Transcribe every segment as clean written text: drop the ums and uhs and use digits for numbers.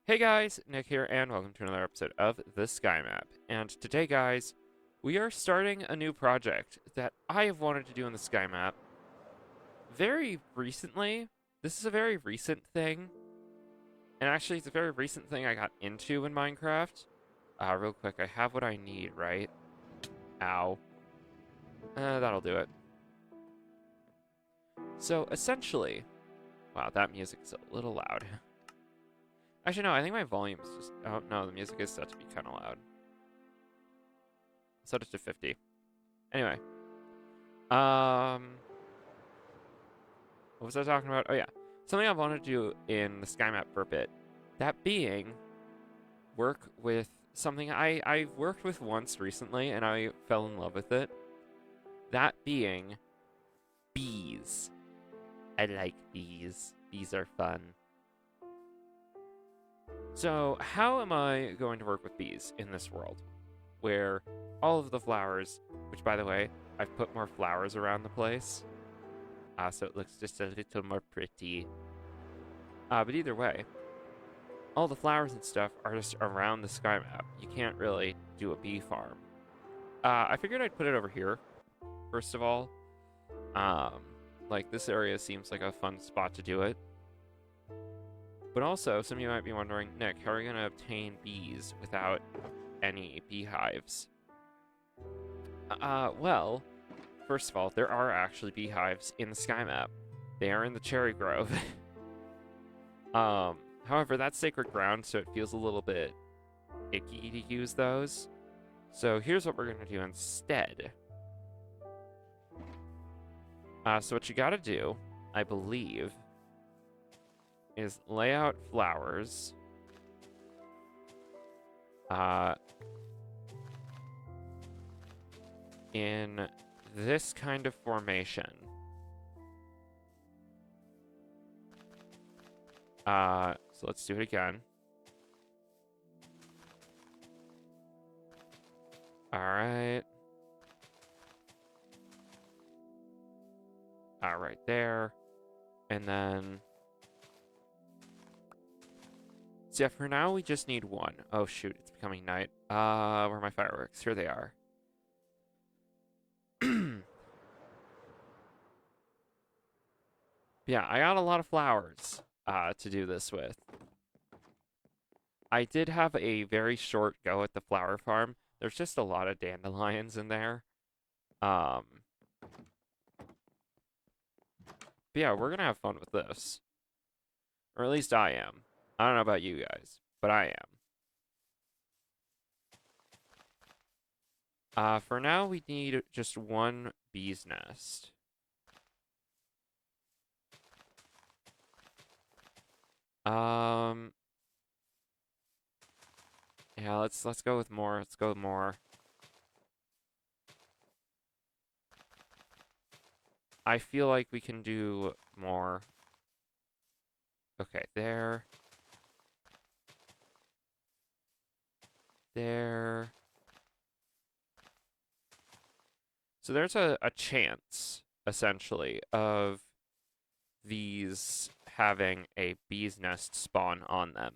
Hey guys, Nick here, and welcome to another episode of The Sky Map. And today, guys, we are starting a new project that I have wanted to do in the Sky Map very recently. This is a very recent thing, and actually, it's a very recent thing I got into in Minecraft. Real quick, I have what I need, right? Ow. That'll do it. So, essentially, wow, that music is a little loud. Actually, no, I think my volume is just. Oh, no, the music is set to be kind of loud. Set it to 50. Anyway, what was I talking about? Oh yeah, something I've wanted to do in the Sky Map for a bit. That being, work with something I've worked with once recently, and I fell in love with it. That being, bees. I like bees. Bees are fun. So, how am I going to work with bees in this world, where all of the flowers, which by the way, I've put more flowers around the place, so it looks just a little more pretty. But either way, all the flowers and stuff are just around the sky map. You can't really do a bee farm. I figured I'd put it over here, first of all. Um, like, this area seems like a fun spot to do it. But also, some of you might be wondering, Nick, how are you going to obtain bees without any beehives? Well, first of all, there are actually beehives in the sky map. They are in the cherry grove. However, that's sacred ground, so it feels a little bit icky to use those. So here's what we're going to do instead. So what you got to do, I believe, is lay out flowers. In this kind of formation. So let's do it again. All right. Right there. And then... So yeah, for now we just need one. Oh shoot, it's becoming night. Where are my fireworks? Here they are. Yeah, I got a lot of flowers to do this with. I did have a very short go at the flower farm. There's just a lot of dandelions in there. But yeah, we're gonna have fun with this. Or at least I am. I don't know about you guys, but I am. For now, we need just one bee's nest. Yeah, let's go with more. Let's go with more. I feel like we can do more. Okay, there. There. So there's a chance, essentially, of these having a bee's nest spawn on them.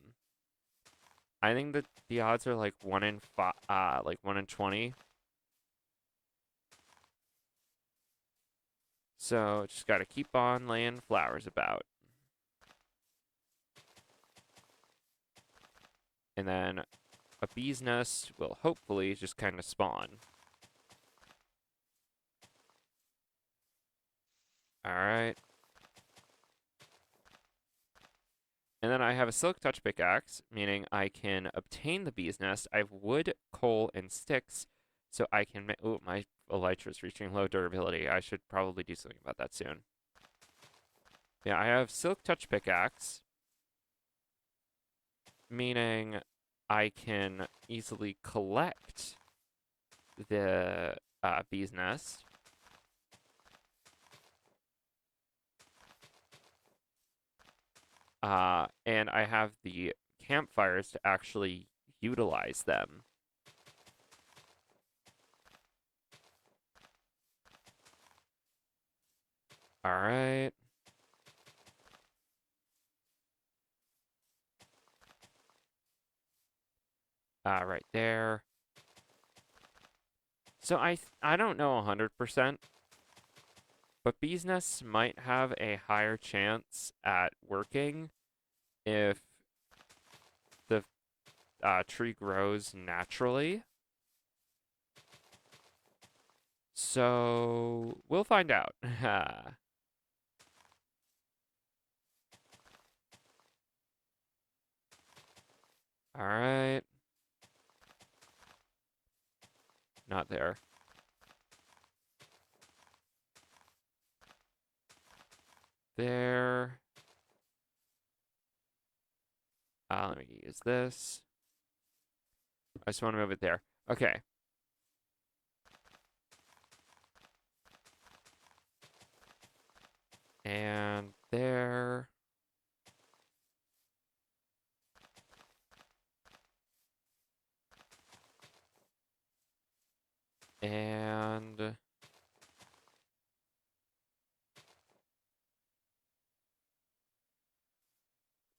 I think that the odds are like 1 in 5, like 1 in 20. So just gotta keep on laying flowers about. And then a bee's nest will hopefully just kind of spawn. Alright. And then I have a silk touch pickaxe, meaning I can obtain the bee's nest. I have wood, coal, and sticks, so I can make... Oh, my elytra is reaching low durability. I should probably do something about that soon. Yeah, I have silk touch pickaxe, meaning I can easily collect the bee's nest. And I have the campfires to actually utilize them. All right. Right there. So I don't know 100%, but bees nests might have a higher chance at working if the tree grows naturally. So we'll find out. All right. Not there. There. Let me use this. I just want to move it there. Okay. And there. And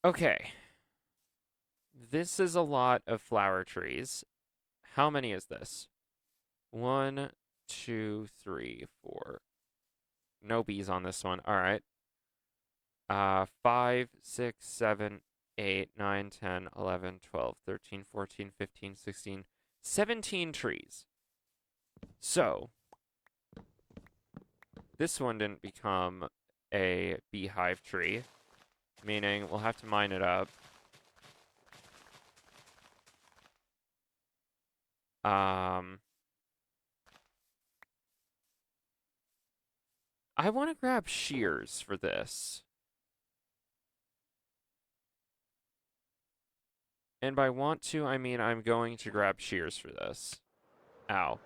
okay. This is a lot of flower trees. How many is this? 1, 2, 3, 4. No bees on this one. All right. 5, 6, 7, 8, 9, 10, 11, 12, 13, 14, 15, 16, 17 trees. So, this one didn't become a beehive tree, meaning we'll have to mine it up. I want to grab shears for this. And by want to, I mean I'm going to grab shears for this. Ow.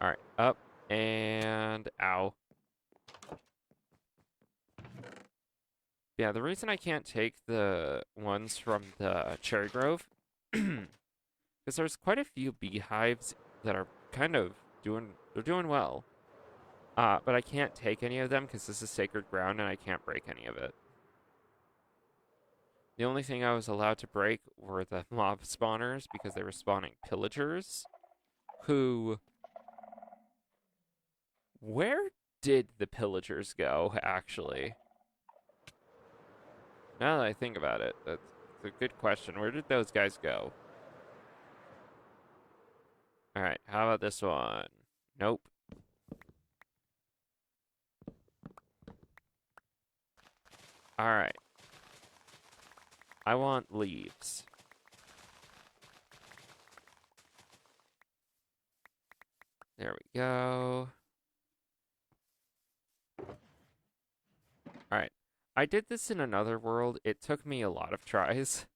All right, up and ow. Yeah, the reason I can't take the ones from the cherry grove because there's quite a few beehives that are kind of they're doing well. But I can't take any of them because this is sacred ground and I can't break any of it. The only thing I was allowed to break were the mob spawners because they were spawning pillagers who... Where did the pillagers go, actually? Now that I think about it, that's a good question. Where did those guys go? Alright, how about this one? Nope. Alright. I want leaves. There we go. Alright. I did this in another world. It took me a lot of tries.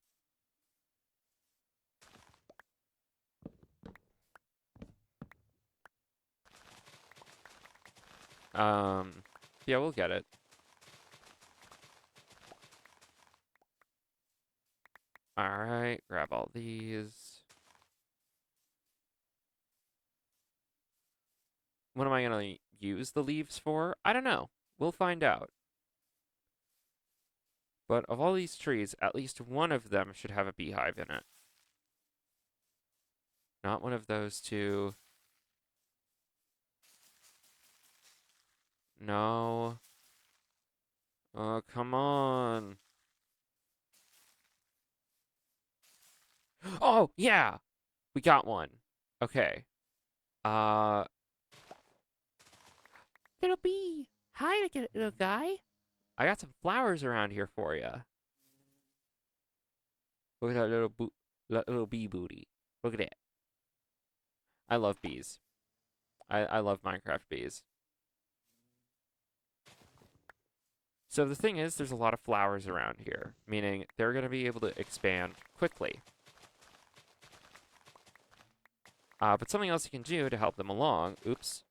Yeah, we'll get it. Alright, grab all these. What am I gonna use the leaves for? I don't know. We'll find out. But of all these trees, at least one of them should have a beehive in it. Not one of those two. No. Oh, come on. Oh, yeah! We got one. Okay. Uh, Little bee. Hi, little guy. I got some flowers around here for you. Look at that little bee booty. Look at it. I love bees. I love Minecraft bees. So the thing is, there's a lot of flowers around here, meaning they're going to be able to expand quickly. But something else you can do to help them along, oops,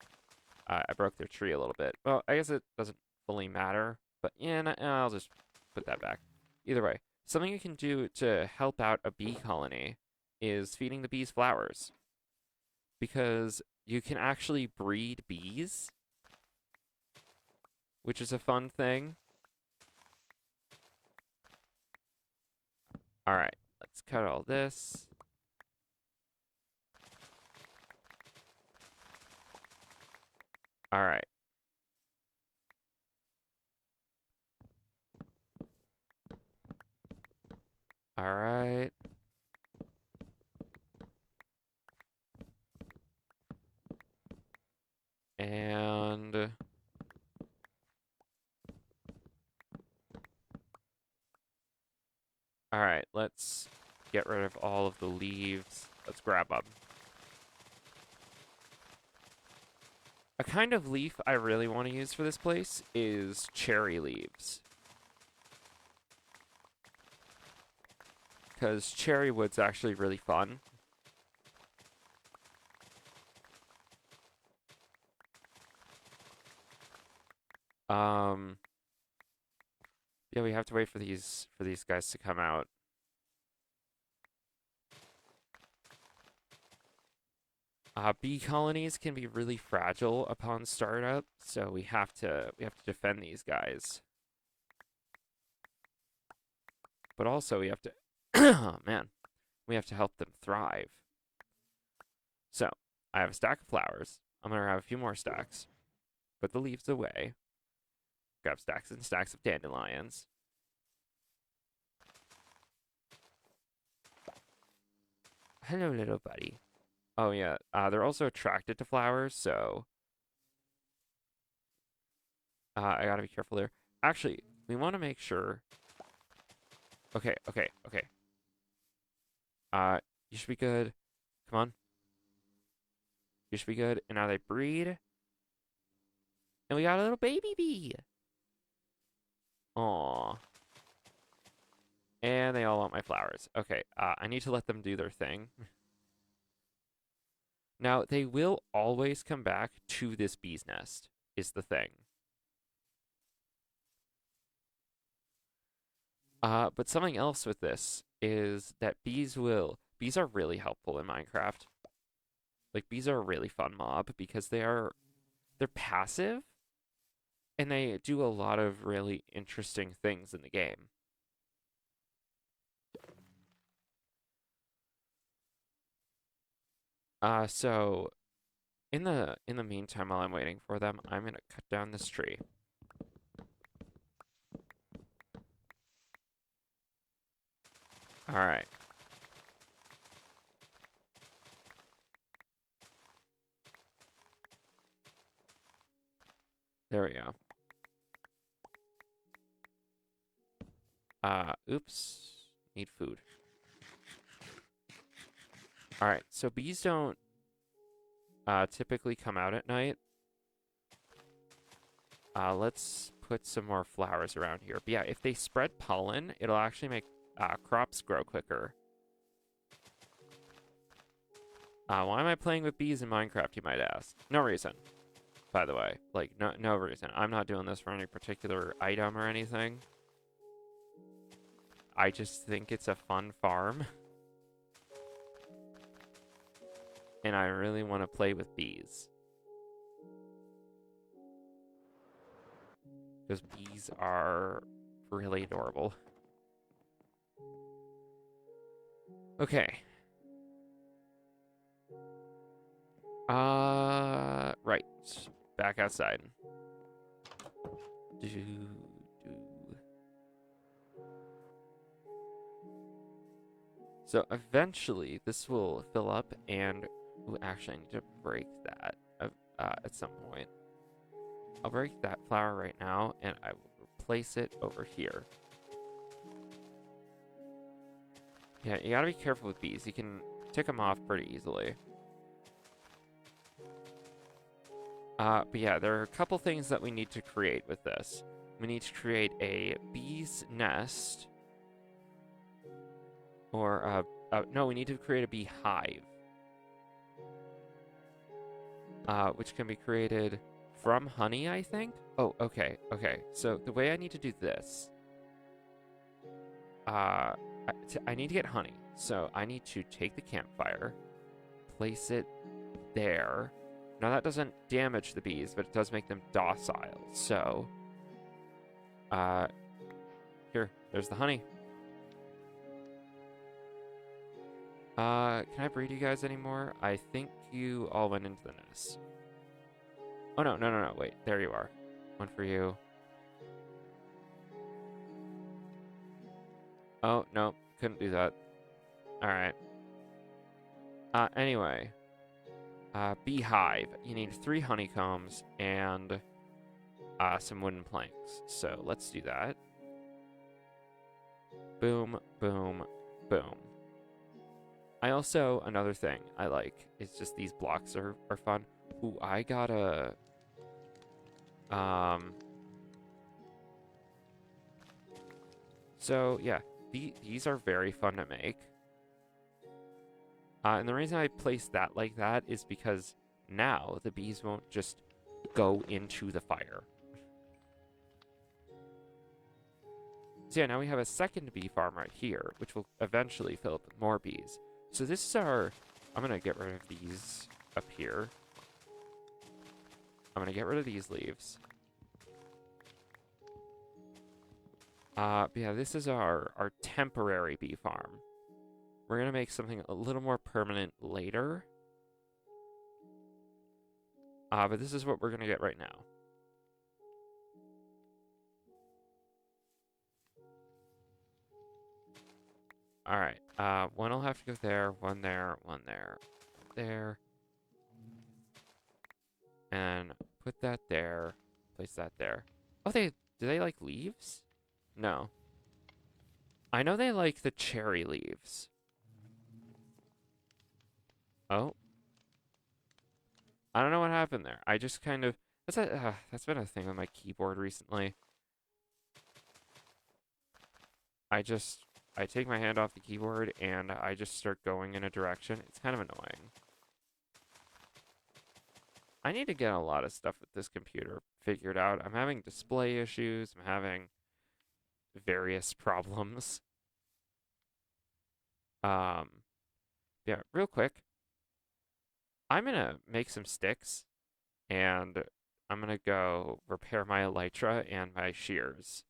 I broke their tree a little bit. Well, I guess it doesn't fully matter, but yeah, I'll just put that back. Either way, something you can do to help out a bee colony is feeding the bees flowers. Because you can actually breed bees, which is a fun thing. All right, let's cut all this. All right. All right. And all right, let's get rid of all of the leaves. Let's grab them. A kind of leaf I really want to use for this place is cherry leaves. Because cherry wood's actually really fun. Um, yeah, we have to wait for these guys to come out. Bee colonies can be really fragile upon startup, so we have to defend these guys. But also we have to oh man, we have to help them thrive. So, I have a stack of flowers. I'm gonna grab a few more stacks. Put the leaves away. Grab stacks and stacks of dandelions. Hello, little buddy. Oh yeah, they're also attracted to flowers, so I gotta be careful there. Actually, we want to make sure. Okay, okay, okay. You should be good. Come on. You should be good. And now they breed. And we got a little baby bee. Aw. And they all want my flowers. Okay, I need to let them do their thing. Now, they will always come back to this bee's nest, is the thing. But something else with this is that bees are really helpful in Minecraft. Like, bees are a really fun mob because they're passive and they do a lot of really interesting things in the game. So in the meantime, while I'm waiting for them, I'm gonna cut down this tree. All right. There we go. Oops. Need food. All right. So bees don't typically come out at night. Let's put some more flowers around here. But yeah, if they spread pollen, it'll actually make crops grow quicker. Why am I playing with bees in Minecraft, you might ask? No reason, by the way. Like, no reason. I'm not doing this for any particular item or anything. I just think it's a fun farm. And I really want to play with bees. Because bees are really adorable. Okay. Right. Back outside. Do, do. So eventually this will fill up and ooh, actually I need to break that at some point. I'll break that flower right now and I will replace it over here. Yeah, you gotta be careful with bees. You can tick them off pretty easily. But yeah, there are a couple things that we need to create with this. We need to create a bee's nest. Or, no, we need to create a bee hive. Which can be created from honey, I think? Oh, okay, okay. So the way I need to do this, I need to get honey. So I need to take the campfire, place it there. Now that doesn't damage the bees, but it does make them docile. So, here, there's the honey. Can I breed you guys anymore? I think you all went into the nest. Oh, no, no, no, no, wait. There you are. One for you. Oh, no, couldn't do that. Alright. Anyway. Beehive. You need 3 honeycombs and some wooden planks. So let's do that. Boom, boom, boom. I also, another thing I like is just these blocks are fun. Ooh, I got a... So, yeah, these are very fun to make. And the reason I placed that like that is because now the bees won't just go into the fire. So yeah, now we have a second bee farm right here, which will eventually fill up with more bees. So this is our... I'm going to get rid of these up here. I'm going to get rid of these leaves. But yeah, this is our temporary bee farm. We're going to make something a little more permanent later. But this is what we're going to get right now. All right. One will have to go there, one there, one there, there. And put that there. Place that there. Oh, do they like leaves? No. I know they like the cherry leaves. Oh. I don't know what happened there. I just kind of... that's been a thing with my keyboard recently. I take my hand off the keyboard and I just start going in a direction. It's kind of annoying. I need to get a lot of stuff with this computer figured out. I'm having display issues. I'm having various problems. Yeah, real quick. I'm gonna make some sticks and I'm gonna go repair my elytra and my shears.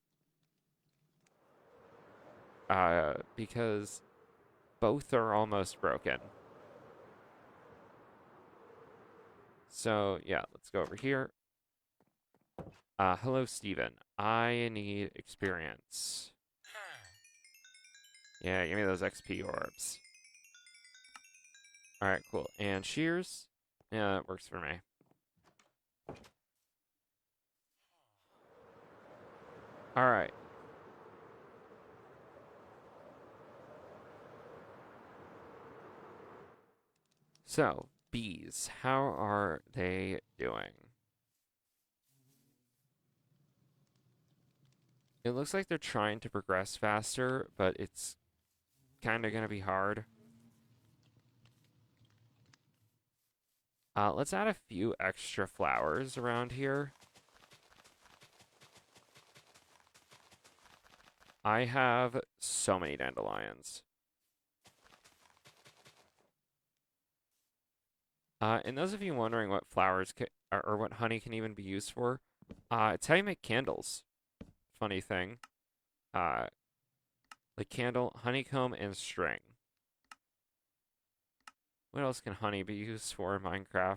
Because both are almost broken. So, yeah, let's go over here. Hello, Steven. I need experience. Yeah, give me those XP orbs. Alright, cool. And shears? Yeah, that works for me. Alright. So, bees. How are they doing? It looks like they're trying to progress faster, but it's kind of going to be hard. Let's add a few extra flowers around here. I have so many dandelions. And those of you wondering what flowers or what honey can even be used for, it's how you make candles. Funny thing. Like candle, honeycomb, and string. What else can honey be used for in Minecraft?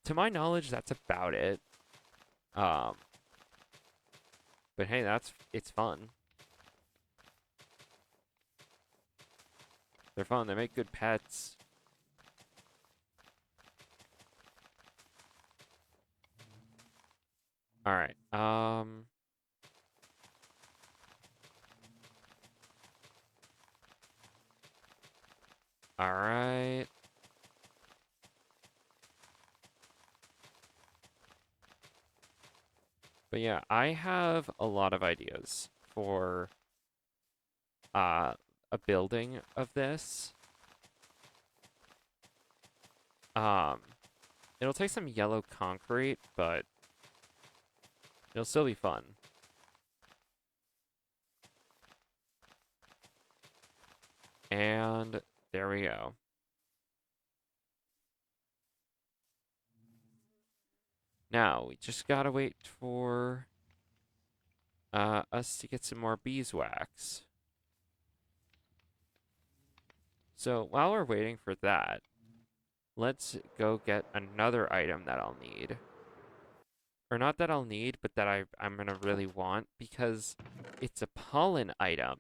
To my knowledge, that's about it. But hey, it's fun. They're fun. They make good pets. All right. All right. But yeah, I have a lot of ideas for a building of this. It'll take some yellow concrete, but it'll still be fun. And there we go. Now, we just gotta wait for us to get some more beeswax. So while we're waiting for that, let's go get another item that I'll need. Or not that I'll need, but that I'm gonna really want, because it's a pollen item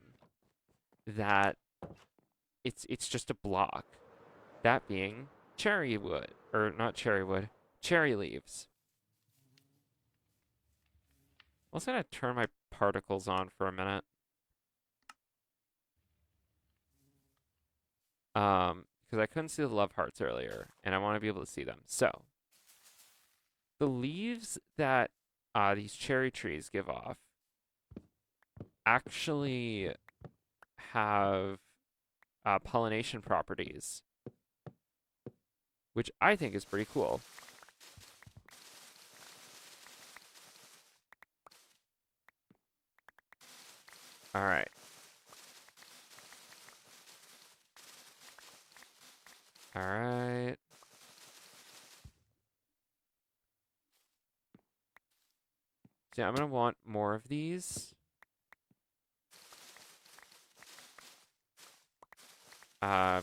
that it's just a block. That being cherry wood. Or not cherry wood, cherry leaves. I'm also gonna turn my particles on for a minute. Because I couldn't see the love hearts earlier, and I want to be able to see them. So, the leaves that these cherry trees give off actually have pollination properties, which I think is pretty cool. All right. All right. So yeah, I'm going to want more of these.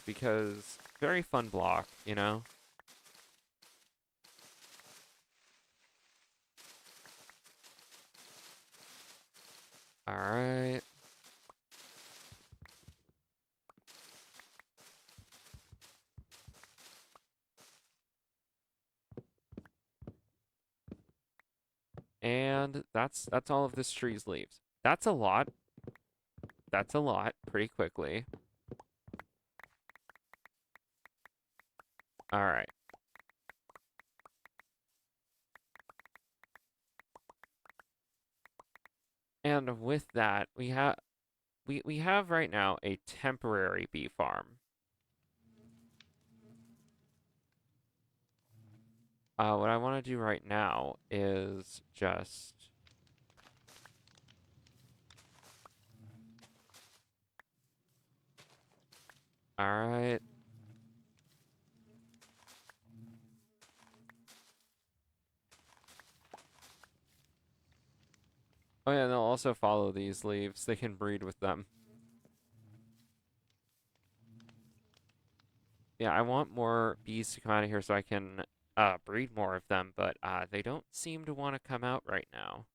Because very fun block, you know? All right. And that's all of this tree's leaves. That's a lot. That's a lot pretty quickly. All right. And with that, we have right now a temporary bee farm. What I want to do right now is just all right. Oh yeah, they'll also follow these leaves. They can breed with them. Yeah, I want more bees to come out of here so I can breed more of them, but they don't seem to want to come out right now.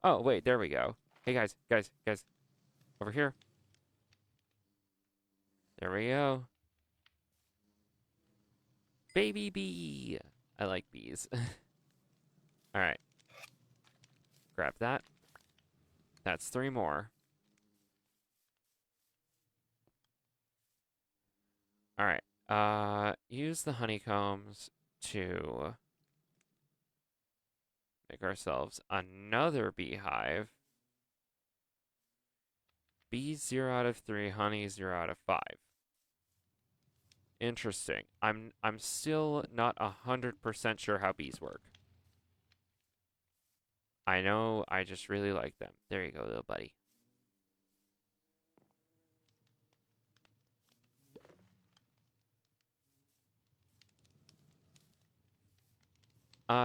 Oh, wait, there we go. Hey guys, guys, over here. There we go. Baby bee. I like bees. All right. Grab that. That's 3 more. All right. Use the honeycombs to make ourselves another beehive. Bees 0 out of 3, honey 0 out of 5. Interesting. I'm still not 100% sure how bees work. I know I just really like them. There you go, little buddy.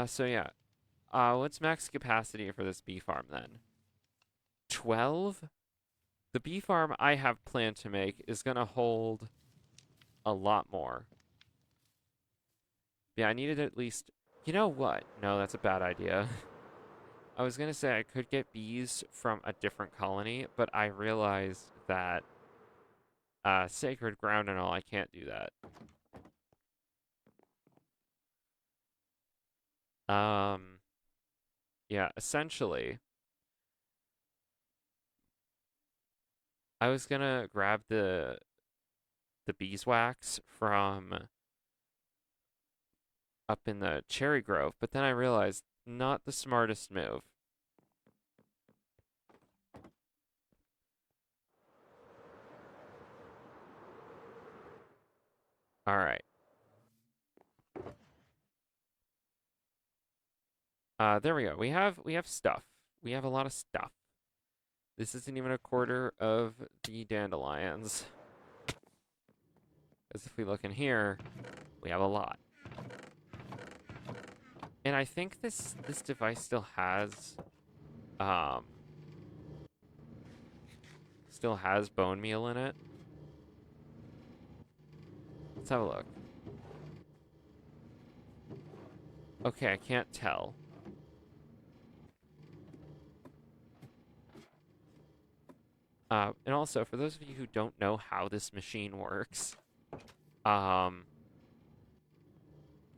So yeah. What's max capacity for this bee farm then? 12? The bee farm I have planned to make is gonna hold a lot more. Yeah, I needed at least... You know what? No, that's a bad idea. I was gonna say I could get bees from a different colony, but I realized that sacred ground and all, I can't do that. Yeah, essentially, I was gonna grab the beeswax from up in the cherry grove, but then I realized not the smartest move. All right. There we go. We have stuff. We have a lot of stuff. This isn't even a quarter of the dandelions. Because if we look in here, we have a lot. And I think this device um still has bone meal in it. Let's have a look. Okay, I can't tell. And also, for those of you who don't know how this machine works, yeah,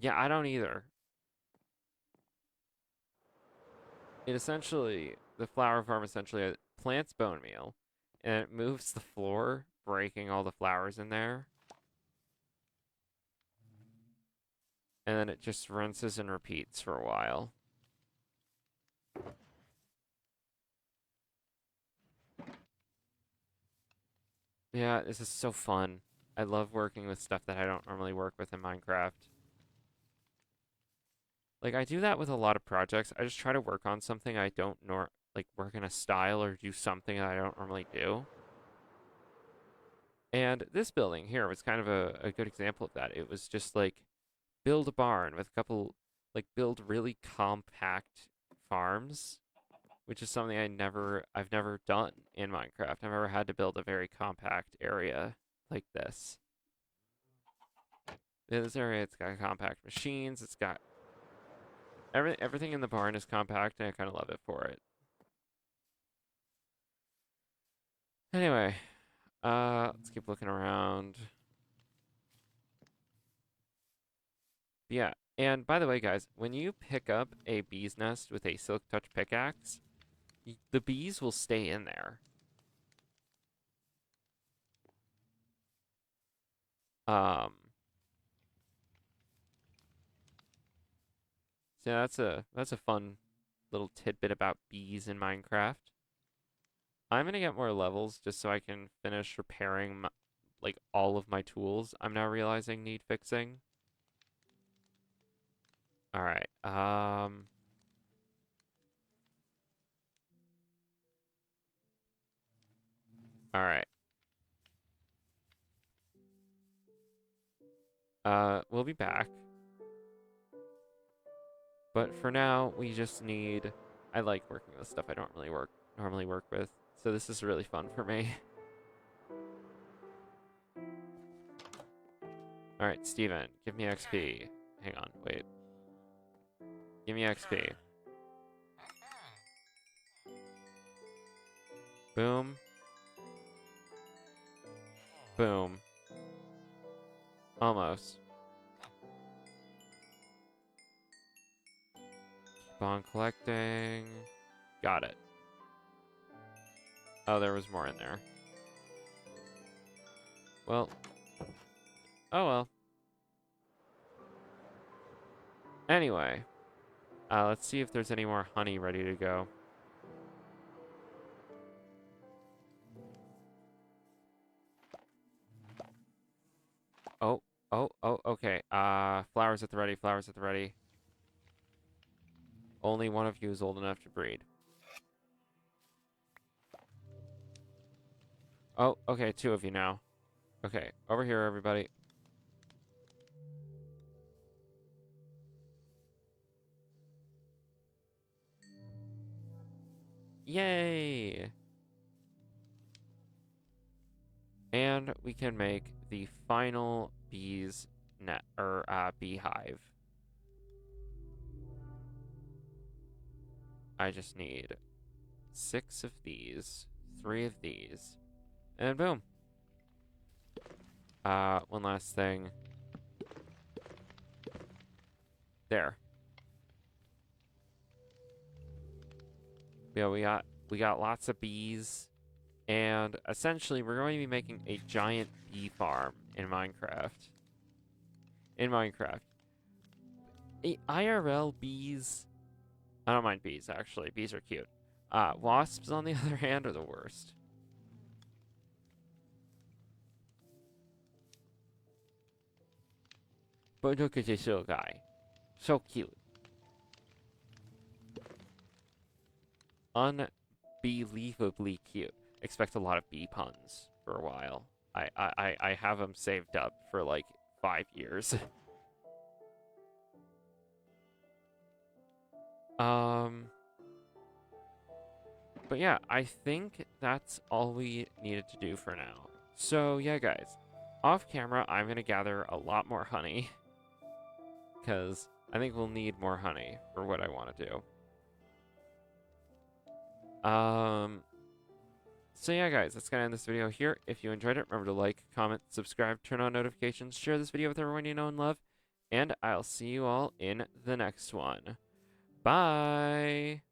I don't either. It essentially, the flower farm essentially plants bone meal, and it moves the floor, breaking all the flowers in there. And then it just rinses and repeats for a while. Yeah, this is so fun. I love working with stuff that I don't normally work with in Minecraft. Like, I do that with a lot of projects. I just try to work on something I don't like work in a style or do something that I don't normally do. And this building here was kind of a good example of that. It was just like build a barn with a couple, like build really compact farms, which is something I've never done in Minecraft. I've never had to build a very compact area like this. In this area, it's got compact machines. It's got everything in the barn is compact, and I kind of love it for it. Anyway, let's keep looking around. Yeah, and by the way, guys, when you pick up a bee's nest with a silk touch pickaxe, the bees will stay in there. Um, so that's a fun little tidbit about bees in Minecraft. I'm gonna get more levels just so I can finish repairing like all of my tools. I'm now realizing need fixing. All right. All right. We'll be back. But for now, we just need. I like working with stuff I don't really normally work with, so this is really fun for me. All right, Steven, give me XP. Hang on, wait. Give me XP. Boom. Boom. Almost. Keep on collecting. Got it. Oh, there was more in there. Well. Oh well. Anyway. Let's see if there's any more honey ready to go. Oh, okay. Flowers at the ready, flowers at the ready. Only one of you is old enough to breed. Oh, okay, two of you now. Okay, over here, everybody. Yay! And we can make the final bees net or beehive. I just need 6 of these, 3 of these, and boom. One last thing. There. Yeah, we got lots of bees, and essentially we're going to be making a giant bee farm in Minecraft. IRL bees. I don't mind bees actually. Bees are cute. Wasps on the other hand are the worst. But look at this little guy. So cute. Unbelievably cute. Expect a lot of bee puns for a while. I have them saved up for like 5 years. But yeah, I think that's all we needed to do for now. So yeah, guys, off camera, I'm going to gather a lot more honey because I think we'll need more honey for what I want to do. So yeah, guys, that's going to end this video here. If you enjoyed it, remember to like, comment, subscribe, turn on notifications, share this video with everyone you know and love, and I'll see you all in the next one. Bye!